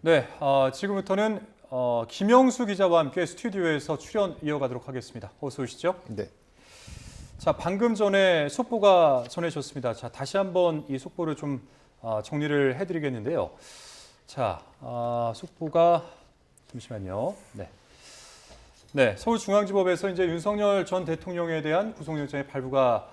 네, 지금부터는 김영수 기자와 함께 스튜디오에서 출연 이어가도록 하겠습니다. 어서 오시죠. 네. 자, 방금 전에 속보가 전해졌습니다. 자, 다시 한번 이 속보를 좀 정리를 해드리겠는데요. 자, 속보가 잠시만요. 네. 네, 서울중앙지법에서 이제 윤석열 전 대통령에 대한 구속영장이 발부가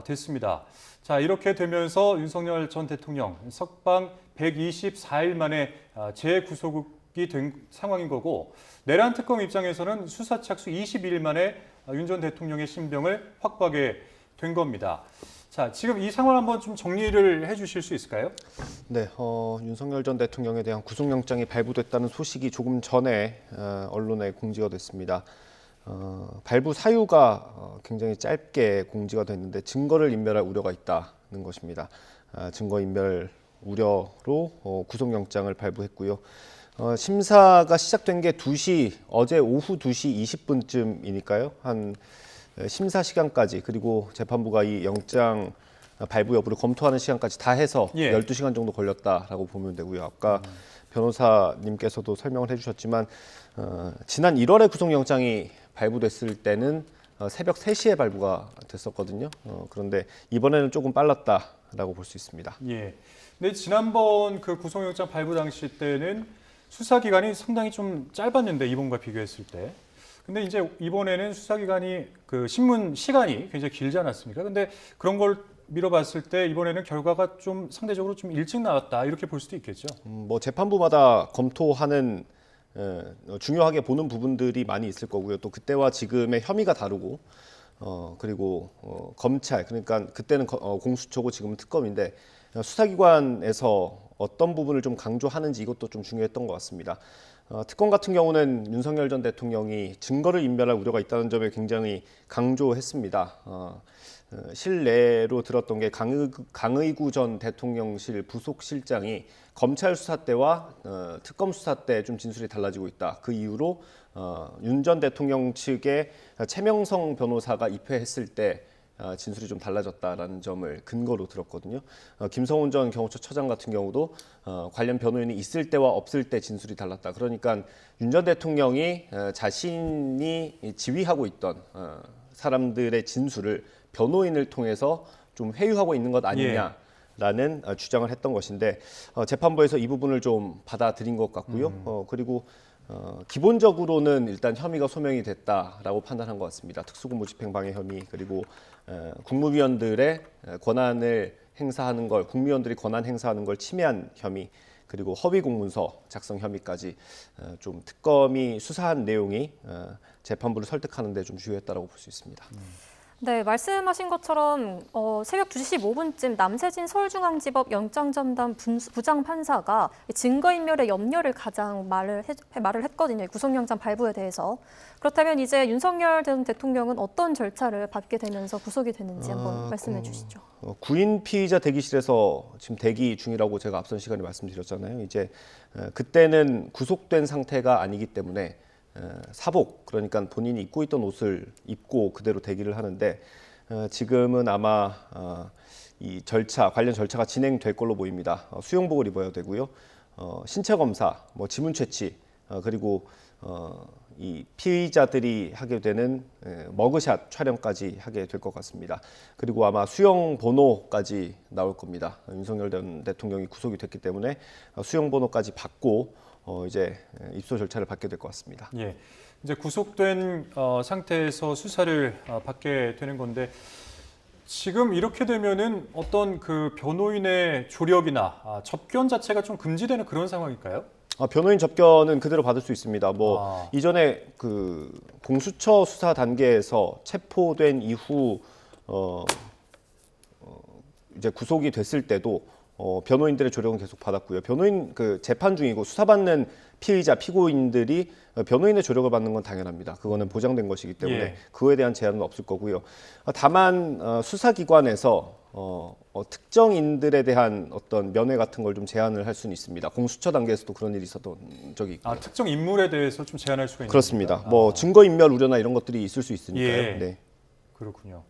됐습니다. 자, 이렇게 되면서 윤석열 전 대통령 석방 124일 만에 재구속이 된 상황인 거고, 내란 특검 입장에서는 수사 착수 22일 만에 윤 전 대통령의 신병을 확보하게 된 겁니다. 자, 지금 이 상황 한번 좀 정리를 해주실 수 있을까요? 네, 윤석열 전 대통령에 대한 구속영장이 발부됐다는 소식이 조금 전에 언론에 공지가 됐습니다. 발부 사유가 굉장히 짧게 공지가 됐는데 증거를 인멸할 우려가 있다는 것입니다. 증거 인멸 우려로 구속영장을 발부했고요. 심사가 시작된 게 어제 오후 2시 20분쯤이니까요. 한 심사 시간까지, 그리고 재판부가 이 영장 발부 여부를 검토하는 시간까지 다 해서 12시간 정도 걸렸다라고 보면 되고요. 아까 변호사님께서도 설명을 해주셨지만 지난 1월에 구속영장이 발부됐을 때는 새벽 3시에 발부가 됐었거든요. 그런데 이번에는 조금 빨랐다라고 볼 수 있습니다. 예. 근데 지난번 그 구속영장 발부 당시 때는 수사 기간이 상당히 좀 짧았는데, 이번과 비교했을 때. 근데 이제 이번에는 수사 기간이 그 신문 시간이 굉장히 길지 않았습니까? 근데 그런 걸 미뤄봤을 때 이번에는 결과가 좀 상대적으로 좀 일찍 나왔다, 이렇게 볼 수도 있겠죠. 뭐 재판부마다 검토하는 중요하게 보는 부분들이 많이 있을 거고요. 또 그때와 지금의 혐의가 다르고, 그리고 검찰, 그러니까 그때는 공수처고 지금은 특검인데 수사기관에서 어떤 부분을 좀 강조하는지, 이것도 좀 중요했던 것 같습니다. 특검 같은 경우는 윤석열 전 대통령이 증거를 인멸할 우려가 있다는 점에 굉장히 강조했습니다. 실내로 들었던 게 강의구 전 대통령실 부속실장이 검찰 수사 때와 특검 수사 때 좀 진술이 달라지고 있다. 그 이후로 윤 전 대통령 측의 최명성 변호사가 입회했을 때 진술이 좀 달라졌다라는 점을 근거로 들었거든요. 김성훈 전 경호처 처장 같은 경우도 관련 변호인이 있을 때와 없을 때 진술이 달랐다. 그러니까 윤 전 대통령이 자신이 지휘하고 있던 사람들의 진술을 변호인을 통해서 좀 회유하고 있는 것 아니냐라는 주장을 했던 것인데, 재판부에서 이 부분을 좀 받아들인 것 같고요. 그리고 기본적으로는 일단 혐의가 소명이 됐다라고 판단한 것 같습니다. 특수공무집행 방해 혐의, 그리고 국무위원들의 권한을 행사하는 걸, 국무위원들이 권한 행사하는 걸 침해한 혐의, 그리고 허위 공문서 작성 혐의까지 좀 특검이 수사한 내용이 재판부를 설득하는 데 좀 주요했다라고 볼 수 있습니다. 네, 말씀하신 것처럼 새벽 2시 15분쯤 남세진 서울중앙지법 영장전담 부장판사가 증거인멸의 염려를 가장 말을 했거든요. 구속영장 발부에 대해서. 그렇다면 이제 윤석열 전 대통령은 어떤 절차를 받게 되면서 구속이 됐는지 한번 말씀해 주시죠. 구인 피의자 대기실에서 지금 대기 중이라고 제가 앞선 시간에 말씀드렸잖아요. 이제 그때는 구속된 상태가 아니기 때문에 사복, 그러니까 본인이 입고 있던 옷을 입고 그대로 대기를 하는데, 지금은 아마 이 관련 절차가 진행될 걸로 보입니다. 수용복을 입어야 되고요. 신체 검사, 뭐 지문 채취, 그리고 이 피의자들이 하게 되는 머그샷 촬영까지 하게 될 것 같습니다. 그리고 아마 수용 번호까지 나올 겁니다. 윤석열 전 대통령이 구속이 됐기 때문에 수용 번호까지 받고 이제 입소 절차를 받게 될 것 같습니다. 예, 이제 구속된 상태에서 수사를 받게 되는 건데, 지금 이렇게 되면은 어떤 그 변호인의 조력이나 접견 자체가 좀 금지되는 그런 상황일까요? 변호인 접견은 그대로 받을 수 있습니다. 이전에 그 공수처 수사 단계에서 체포된 이후 이제 구속이 됐을 때도 변호인들의 조력은 계속 받았고요. 변호인 재판 중이고 수사받는 피의자, 피고인들이 변호인의 조력을 받는 건 당연합니다. 그거는 보장된 것이기 때문에 그거에 대한 제한은 없을 거고요. 다만 수사기관에서 특정인들에 대한 어떤 면회 같은 걸 좀 제한을 할 수는 있습니다. 공수처 단계에서도 그런 일이 있었던 적이 있고요. 특정 인물에 대해서 좀 제한할 수가 있는 그렇습니다. 뭐 증거인멸 우려나 이런 것들이 있을 수 있으니까요. 네. 그렇군요.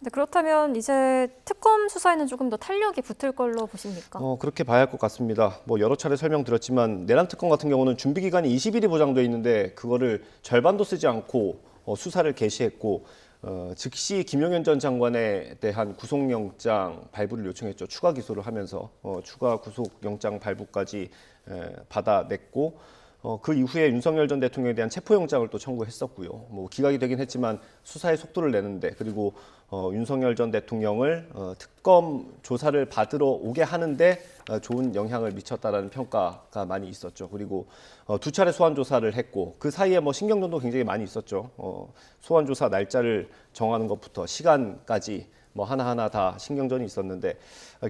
네, 그렇다면 이제 특검 수사에는 조금 더 탄력이 붙을 걸로 보십니까? 그렇게 봐야 할 것 같습니다. 뭐 여러 차례 설명드렸지만 내란 특검 같은 경우는 준비 기간이 20일이 보장돼 있는데 그거를 절반도 쓰지 않고 수사를 개시했고 즉시 김용현 전 장관에 대한 구속영장 발부를 요청했죠. 추가 기소를 하면서 추가 구속영장 발부까지 받아냈고 그 이후에 윤석열 전 대통령에 대한 체포영장을 또 청구했었고요. 뭐 기각이 되긴 했지만 수사의 속도를 내는데 그리고 윤석열 전 대통령을 특검 조사를 받으러 오게 하는데 좋은 영향을 미쳤다라는 평가가 많이 있었죠. 그리고 두 차례 소환 조사를 했고 그 사이에 뭐 신경전도 굉장히 많이 있었죠. 소환 조사 날짜를 정하는 것부터 시간까지 뭐 하나하나 다 신경전이 있었는데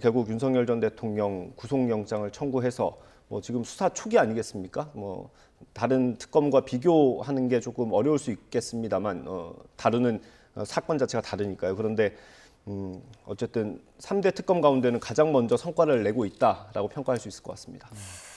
결국 윤석열 전 대통령 구속영장을 청구해서 뭐 지금 수사 초기 아니겠습니까? 뭐 다른 특검과 비교하는 게 조금 어려울 수 있겠습니다만 다루는 사건 자체가 다르니까요. 그런데 어쨌든 3대 특검 가운데는 가장 먼저 성과를 내고 있다라고 평가할 수 있을 것 같습니다.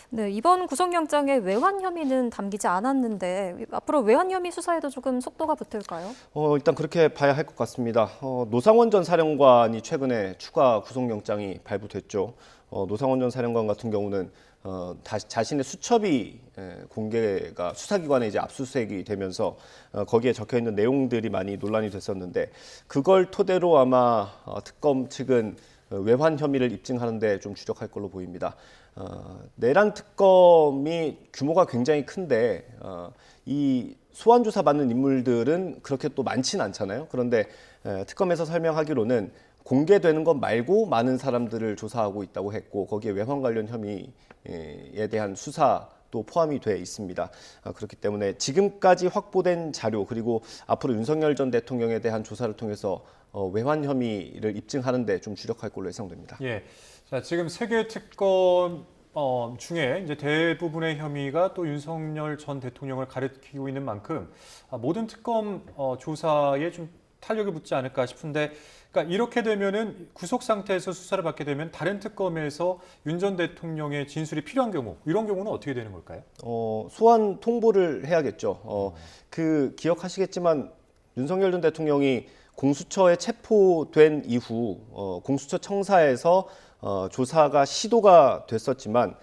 네, 이번 구속영장에 외환 혐의는 담기지 않았는데 앞으로 외환 혐의 수사에도 조금 속도가 붙을까요? 일단 그렇게 봐야 할 것 같습니다. 노상원 전 사령관이 최근에 추가 구속영장이 발부됐죠. 노상원 전 사령관 같은 경우는 자신의 수첩이 공개가 수사기관에 이제 압수수색이 되면서 거기에 적혀 있는 내용들이 많이 논란이 됐었는데 그걸 토대로 아마 특검 측은 외환 혐의를 입증하는데 좀 주력할 걸로 보입니다. 내란 특검이 규모가 굉장히 큰데 이 소환 조사 받는 인물들은 그렇게 또 많지는 않잖아요. 그런데 특검에서 설명하기로는 공개되는 것 말고 많은 사람들을 조사하고 있다고 했고 거기에 외환 관련 혐의에 대한 수사도 포함이 돼 있습니다. 그렇기 때문에 지금까지 확보된 자료 그리고 앞으로 윤석열 전 대통령에 대한 조사를 통해서 외환 혐의를 입증하는 데 좀 주력할 걸로 예상됩니다. 예. 자, 지금 세 개 특검 중에 이제 대부분의 혐의가 또 윤석열 전 대통령을 가리키고 있는 만큼 모든 특검 조사에 좀 탄력이 붙지 않을까 싶은데, 그러니까 이렇게 되면은 구속 상태에서 수사를 받게 되면 다른 특검에서 윤 전 대통령의 진술이 필요한 경우, 이런 경우는 어떻게 되는 걸까요? 소환 통보를 해야겠죠. 그 기억하시겠지만 윤석열 전 대통령이 공수처에 체포된 이후 공수처 청사에서 조사가 시도가 됐었지만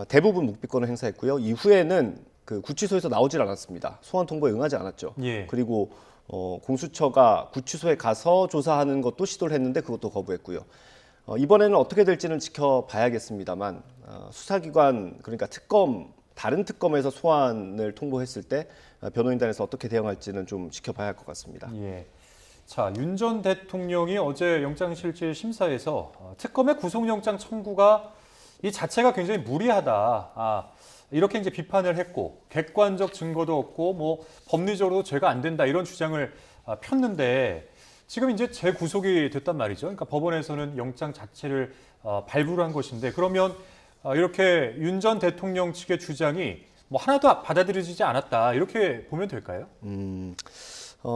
대부분 묵비권을 행사했고요. 이후에는 그 구치소에서 나오질 않았습니다. 소환 통보에 응하지 않았죠. 예. 그리고 공수처가 구치소에 가서 조사하는 것도 시도를 했는데 그것도 거부했고요. 이번에는 어떻게 될지는 지켜봐야겠습니다만 수사기관 그러니까 특검 다른 특검에서 소환을 통보했을 때 변호인단에서 어떻게 대응할지는 좀 지켜봐야 할 것 같습니다. 예. 자, 윤 전 대통령이 어제 영장실질 심사에서 특검의 구속영장 청구가 이 자체가 굉장히 무리하다. 이렇게 이제 비판을 했고 객관적 증거도 없고 뭐 법리적으로도 죄가 안 된다 이런 주장을 폈는데 지금 이제 재구속이 됐단 말이죠. 그러니까 법원에서는 영장 자체를 발부를 한 것인데 그러면 이렇게 윤 전 대통령 측의 주장이 뭐 하나도 받아들여지지 않았다 이렇게 보면 될까요?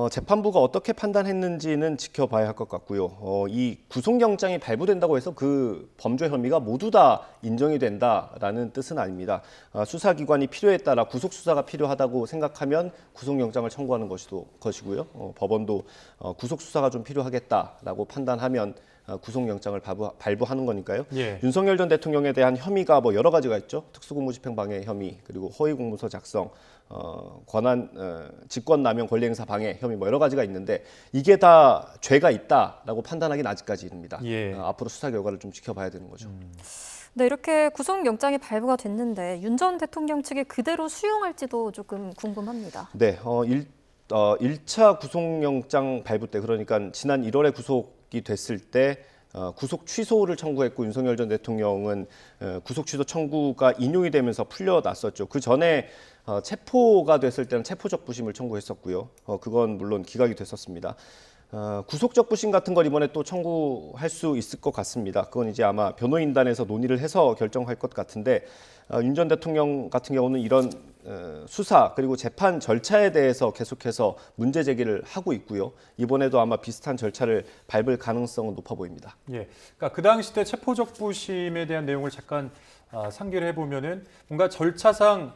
재판부가 어떻게 판단했는지는 지켜봐야 할 것 같고요. 이 구속영장이 발부된다고 해서 그 범죄 혐의가 모두 다 인정이 된다라는 뜻은 아닙니다. 수사기관이 필요에 따라 구속수사가 필요하다고 생각하면 구속영장을 청구하는 것이고요. 법원도 구속수사가 좀 필요하겠다라고 판단하면 구속영장을 발부하는 거니까요. 예. 윤석열 전 대통령에 대한 혐의가 뭐 여러 가지가 있죠. 특수공무집행방해 혐의, 그리고 허위공문서 작성, 직권남용 권리행사 방해 혐의 뭐 여러 가지가 있는데 이게 다 죄가 있다라고 판단하기는 아직까지 이릅니다. 예. 앞으로 수사 결과를 좀 지켜봐야 되는 거죠. 네, 이렇게 구속영장이 발부가 됐는데 윤 전 대통령 측이 그대로 수용할지도 조금 궁금합니다. 네, 1차 구속영장 발부 때 그러니까 지난 1월에 구속이 됐을 때 구속 취소를 청구했고 윤석열 전 대통령은 구속 취소 청구가 인용이 되면서 풀려났었죠. 그 전에 체포가 됐을 때는 체포적 부심을 청구했었고요. 그건 물론 기각이 됐었습니다. 구속적 부심 같은 걸 이번에 또 청구할 수 있을 것 같습니다. 그건 이제 아마 변호인단에서 논의를 해서 결정할 것 같은데 윤 전 대통령 같은 경우는 이런 수사 그리고 재판 절차에 대해서 계속해서 문제 제기를 하고 있고요. 이번에도 아마 비슷한 절차를 밟을 가능성은 높아 보입니다. 예, 그러니까 그 당시 때 체포적 부심에 대한 내용을 잠깐 상기를 해보면은 뭔가 절차상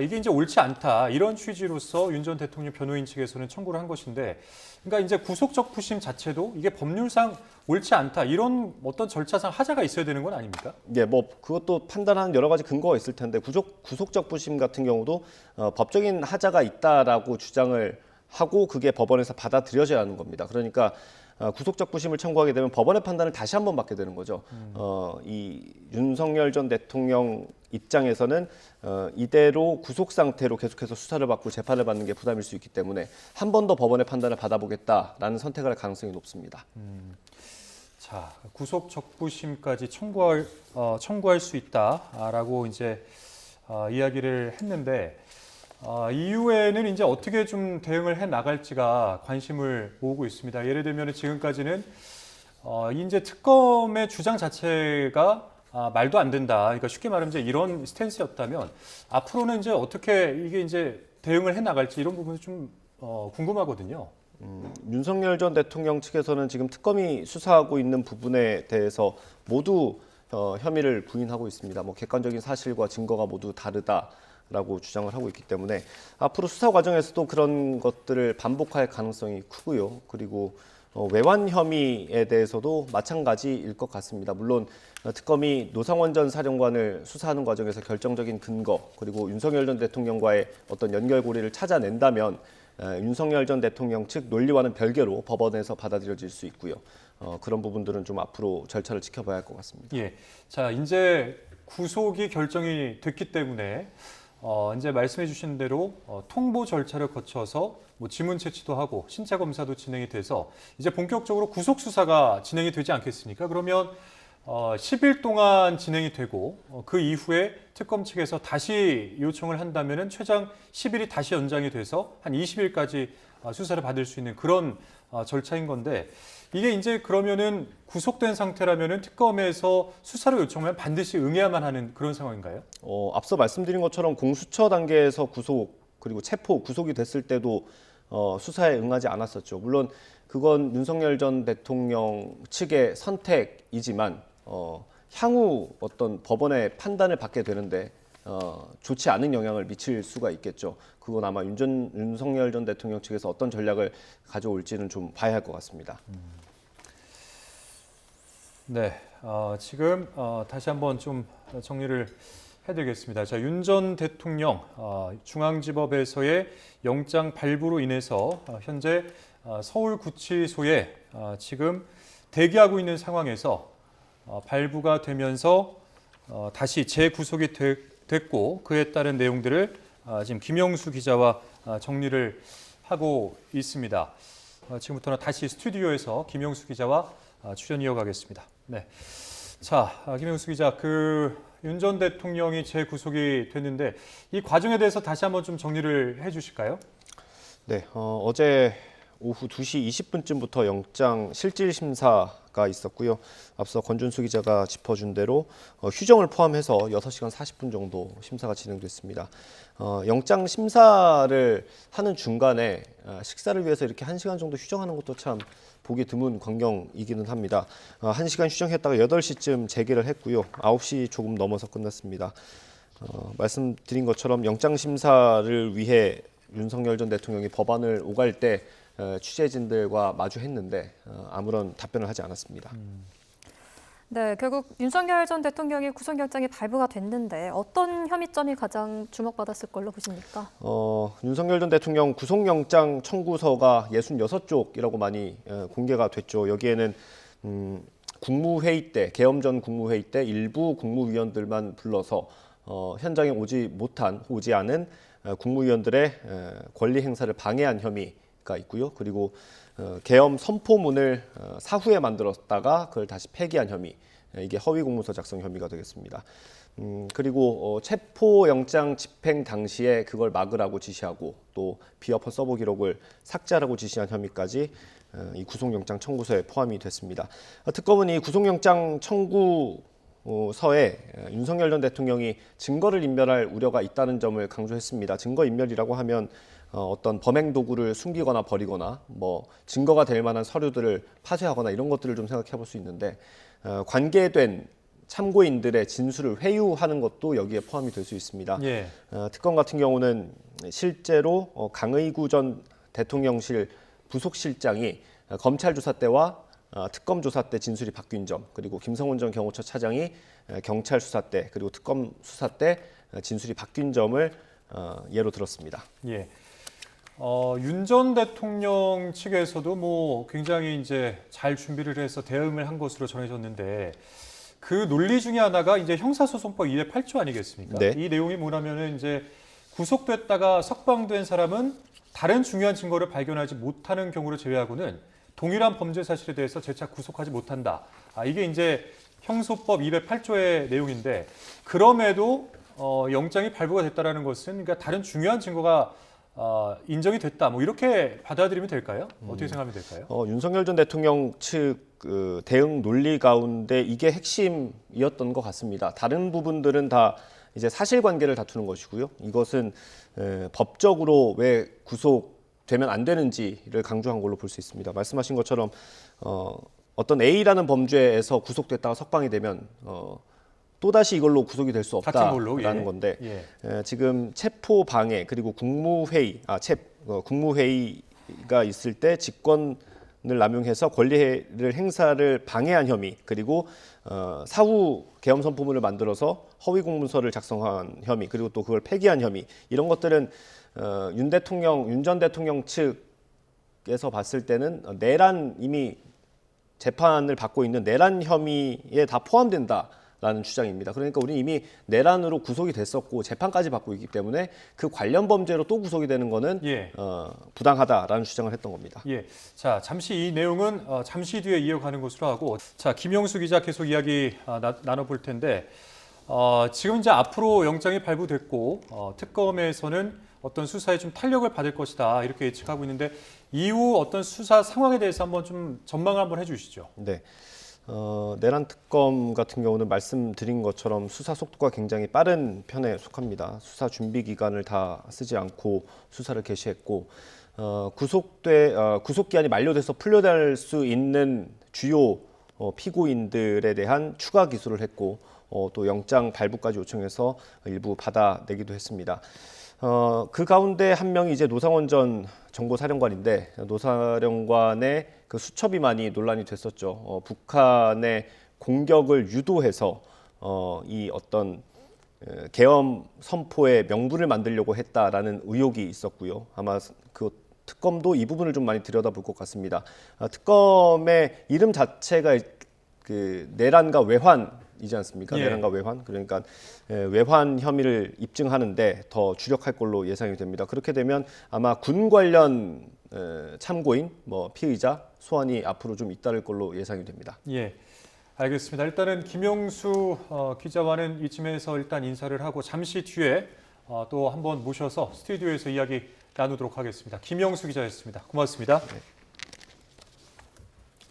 이게 이제 옳지 않다 이런 취지로서 윤 전 대통령 변호인 측에서는 청구를 한 것인데, 그러니까 이제 구속적 부심 자체도 이게 법률상 옳지 않다 이런 어떤 절차상 하자가 있어야 되는 건 아닙니까? 예, 뭐 그것도 판단하는 여러 가지 근거가 있을 텐데 구속적 부심 같은 경우도 법적인 하자가 있다라고 주장을 하고 그게 법원에서 받아들여져야 하는 겁니다. 그러니까 구속적 부심을 청구하게 되면 법원의 판단을 다시 한번 받게 되는 거죠. 이 윤석열 전 대통령 입장에서는 이대로 구속 상태로 계속해서 수사를 받고 재판을 받는 게 부담일 수 있기 때문에 한 번 더 법원의 판단을 받아보겠다라는 선택을 할 가능성이 높습니다. 자, 구속 적부심까지 청구할 수 있다라고 이제 이야기를 했는데, 이후에는 이제 어떻게 좀 대응을 해 나갈지가 관심을 모으고 있습니다. 예를 들면 지금까지는 이제 특검의 주장 자체가 말도 안 된다. 그러니까 쉽게 말하면 이제 이런 스탠스였다면 앞으로는 이제 어떻게 이게 이제 대응을 해 나갈지 이런 부분이 좀 궁금하거든요. 윤석열 전 대통령 측에서는 지금 특검이 수사하고 있는 부분에 대해서 모두 혐의를 부인하고 있습니다. 뭐 객관적인 사실과 증거가 모두 다르다라고 주장을 하고 있기 때문에 앞으로 수사 과정에서도 그런 것들을 반복할 가능성이 크고요. 그리고 외환 혐의에 대해서도 마찬가지일 것 같습니다. 물론 특검이 노상원 전 사령관을 수사하는 과정에서 결정적인 근거 그리고 윤석열 전 대통령과의 어떤 연결고리를 찾아낸다면 윤석열 전 대통령 측 논리와는 별개로 법원에서 받아들여질 수 있고요. 그런 부분들은 좀 앞으로 절차를 지켜봐야 할 것 같습니다. 예. 자, 이제 구속이 결정이 됐기 때문에 이제 말씀해 주신 대로 통보 절차를 거쳐서 뭐 지문 채취도 하고 신체 검사도 진행이 돼서 이제 본격적으로 구속 수사가 진행이 되지 않겠습니까? 그러면 10일 동안 진행이 되고 그 이후에 특검 측에서 다시 요청을 한다면은 최장 10일이 다시 연장이 돼서 한 20일까지 수사를 받을 수 있는 그런 절차인 건데, 이게 이제 그러면은 구속된 상태라면은 특검에서 수사를 요청하면 반드시 응해야만 하는 그런 상황인가요? 앞서 말씀드린 것처럼 공수처 단계에서 구속 그리고 체포 구속이 됐을 때도 수사에 응하지 않았었죠. 물론 그건 윤석열 전 대통령 측의 선택이지만 향후 어떤 법원의 판단을 받게 되는데 좋지 않은 영향을 미칠 수가 있겠죠. 그건 아마 윤석열 전 대통령 측에서 어떤 전략을 가져올지는 좀 봐야 할 것 같습니다. 네, 지금 다시 한번 좀 정리를 해드리겠습니다. 자, 윤 전 대통령 중앙지법에서의 영장 발부로 인해서 현재 서울구치소에 지금 대기하고 있는 상황에서 발부가 되면서 다시 재구속이 됐고 그에 따른 내용들을 지금 김영수 기자와 정리를 하고 있습니다. 지금부터는 다시 스튜디오에서 김영수 기자와 출연 이어가겠습니다. 네, 자, 김영수 기자, 윤 전 대통령이 재구속이 됐는데 이 과정에 대해서 다시 한번 좀 정리를 해주실까요? 네, 어제 오후 2시 20분쯤부터 영장 실질 심사가 있었고요. 앞서 권준수 기자가 짚어준 대로 휴정을 포함해서 6시간 40분 정도 심사가 진행됐습니다. 영장 심사를 하는 중간에 식사를 위해서 이렇게 1시간 정도 휴정하는 것도 참 보기 드문 광경이기는 합니다. 1시간 휴정했다가 8시쯤 재개를 했고요. 9시 조금 넘어서 끝났습니다. 말씀드린 것처럼 영장 심사를 위해 윤석열 전 대통령이 법안을 오갈 때 취재진들과 마주했는데 아무런 답변을 하지 않았습니다. 네, 결국 윤석열 전 대통령의 구속영장이 발부가 됐는데 어떤 혐의점이 가장 주목받았을 걸로 보십니까? 윤석열 전 대통령 구속영장 청구서가 66쪽이라고 많이 공개가 됐죠. 여기에는 국무회의 때, 계엄 전 국무회의 때 일부 국무위원들만 불러서 현장에 오지 않은 국무위원들의 권리 행사를 방해한 혐의가 있고요. 그리고 계엄 선포문을 사후에 만들었다가 그걸 다시 폐기한 혐의, 이게 허위 공문서 작성 혐의가 되겠습니다. 그리고 체포영장 집행 당시에 그걸 막으라고 지시하고 또 비어퍼 서버 기록을 삭제하라고 지시한 혐의까지 이 구속영장 청구서에 포함이 됐습니다. 특검은 이 구속영장 청구서에 윤석열 전 대통령이 증거를 인멸할 우려가 있다는 점을 강조했습니다. 증거인멸이라고 하면 어떤 범행 도구를 숨기거나 버리거나 뭐 증거가 될 만한 서류들을 파쇄하거나 이런 것들을 좀 생각해 볼 수 있는데 관계된 참고인들의 진술을 회유하는 것도 여기에 포함이 될 수 있습니다. 예. 특검 같은 경우는 실제로 강의구 전 대통령실 부속실장이 검찰 조사 때와 특검 조사 때 진술이 바뀐 점, 그리고 김성훈 전 경호처 차장이 경찰 수사 때 그리고 특검 수사 때 진술이 바뀐 점을 예로 들었습니다. 예. 윤 전 대통령 측에서도 뭐 굉장히 이제 잘 준비를 해서 대응을 한 것으로 전해졌는데 그 논리 중에 하나가 이제 형사소송법 208조 아니겠습니까? 네. 이 내용이 뭐냐면은 이제 구속됐다가 석방된 사람은 다른 중요한 증거를 발견하지 못하는 경우를 제외하고는 동일한 범죄 사실에 대해서 재차 구속하지 못한다. 이게 이제 형소법 208조의 내용인데 그럼에도 영장이 발부가 됐다라는 것은 그러니까 다른 중요한 증거가 인정이 됐다. 뭐 이렇게 받아들이면 될까요? 어떻게 생각하면 될까요? 윤석열 전 대통령 측 대응 논리 가운데 이게 핵심이었던 것 같습니다. 다른 부분들은 다 이제 사실관계를 다투는 것이고요. 이것은 법적으로 왜 구속되면 안 되는지를 강조한 걸로 볼 수 있습니다. 말씀하신 것처럼 어떤 A라는 범죄에서 구속됐다가 석방이 되면 또다시 이걸로 구속이 될 수 같은 걸로, 없다라는 예. 건데 예. 지금 체포 방해 그리고 국무회의가 있을 때 직권을 남용해서 권리를 행사를 방해한 혐의 그리고 사후 계엄 선포문을 만들어서 허위 공문서를 작성한 혐의 그리고 또 그걸 폐기한 혐의 이런 것들은 윤 전 대통령 측에서 봤을 때는 내란 이미 재판을 받고 있는 내란 혐의에 다 포함된다라는 주장입니다. 그러니까 우리 이미 내란으로 구속이 됐었고 재판까지 받고 있기 때문에 그 관련 범죄로 또 구속이 되는 거는 예. 부당하다라는 주장을 했던 겁니다. 예. 자, 잠시 이 내용은 잠시 뒤에 이어가는 것으로 하고, 자, 김영수 기자 계속 이야기 나눠볼 텐데, 지금 이제 앞으로 영장이 발부됐고, 특검에서는 어떤 수사에 좀 탄력을 받을 것이다 이렇게 예측하고 있는데 이후 어떤 수사 상황에 대해서 한번 좀 전망을 한번 해주시죠. 네. 내란 특검 같은 경우는 말씀드린 것처럼 수사 속도가 굉장히 빠른 편에 속합니다. 수사 준비 기간을 다 쓰지 않고 수사를 개시했고 구속기한이 만료돼서 풀려날 수 있는 주요 피고인들에 대한 추가 기소를 했고 또 영장 발부까지 요청해서 일부 받아내기도 했습니다. 그 가운데 한 명이 이제 노상원 전 정보사령관인데 노사령관의 그 수첩이 많이 논란이 됐었죠. 북한의 공격을 유도해서 이 어떤 계엄 선포의 명분을 만들려고 했다라는 의혹이 있었고요. 아마 그 특검도 이 부분을 좀 많이 들여다볼 것 같습니다. 특검의 이름 자체가 그 내란과 외환이지 않습니까? 예. 내란과 외환. 그러니까 외환 혐의를 입증하는데 더 주력할 걸로 예상이 됩니다. 그렇게 되면 아마 군 관련 참고인, 뭐 피의자 소환이 앞으로 좀 잇따를 걸로 예상이 됩니다. 예, 알겠습니다. 일단은 김영수 기자와는 이쯤에서 일단 인사를 하고 잠시 뒤에 또 한번 모셔서 스튜디오에서 이야기 나누도록 하겠습니다. 김영수 기자였습니다. 고맙습니다. 네.